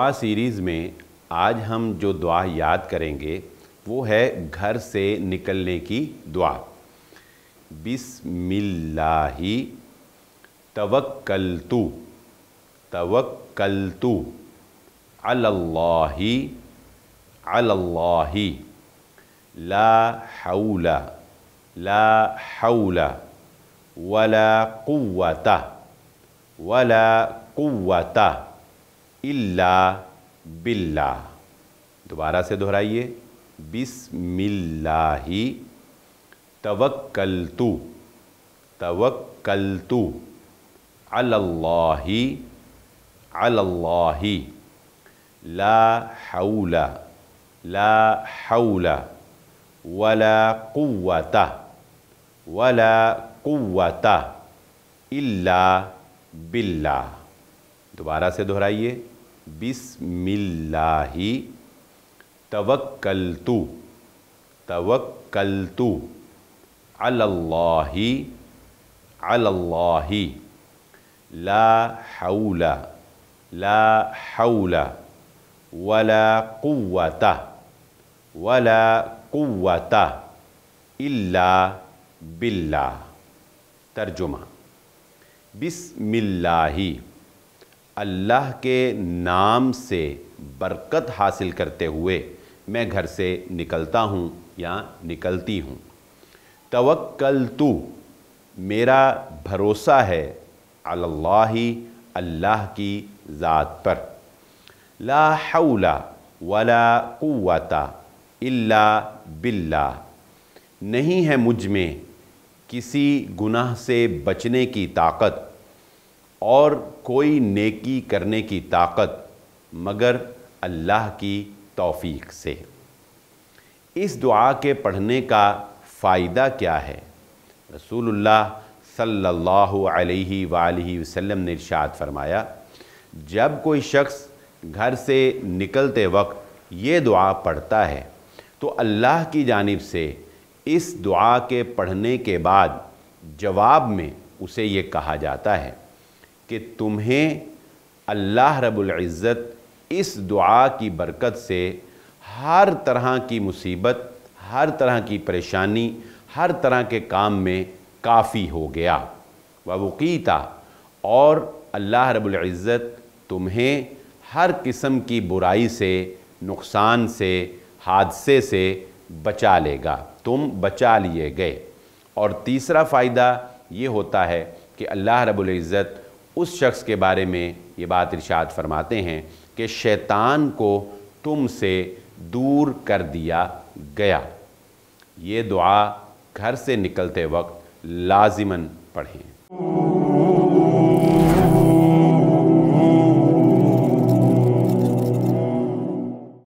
دعا سیریز میں آج ہم جو دعا یاد کریں گے وہ ہے گھر سے نکلنے کی دعا۔ بسم اللہ توکلتو علی اللہ لا حول ولا قوة الا باللہ۔ دوبارہ سے دہرائیے، بسم اللہ توکلتو علی اللہ لا حول ولا قوة الا باللہ۔ دوبارہ سے دہرائیے، بسم اللہ توکلتو علی اللہ لا حول ولا قوة الا باللہ۔ ترجمہ: بسم اللہ، اللہ کے نام سے برکت حاصل کرتے ہوئے میں گھر سے نکلتا ہوں یا نکلتی ہوں۔ توکلتو، میرا بھروسہ ہے، علی اللہ، اللہ کی ذات پر۔ لا حول ولا قوة الا باللہ، نہیں ہے مجھ میں کسی گناہ سے بچنے کی طاقت اور کوئی نیکی کرنے کی طاقت مگر اللہ کی توفیق سے۔ اس دعا کے پڑھنے کا فائدہ کیا ہے؟ رسول اللہ صلی اللہ علیہ وآلہ وسلم نے ارشاد فرمایا، جب کوئی شخص گھر سے نکلتے وقت یہ دعا پڑھتا ہے تو اللہ کی جانب سے اس دعا کے پڑھنے کے بعد جواب میں اسے یہ کہا جاتا ہے کہ تمہیں اللہ رب العزت اس دعا کی برکت سے ہر طرح کی مصیبت، ہر طرح کی پریشانی، ہر طرح کے کام میں کافی ہو گیا۔ وَوُقِيتَ، اور اللہ رب العزت تمہیں ہر قسم کی برائی سے، نقصان سے، حادثے سے بچا لے گا، تم بچا لیے گئے۔ اور تیسرا فائدہ یہ ہوتا ہے کہ اللہ رب العزت اس شخص کے بارے میں یہ بات ارشاد فرماتے ہیں کہ شیطان کو تم سے دور کر دیا گیا۔ یہ دعا گھر سے نکلتے وقت لازماً پڑھیں۔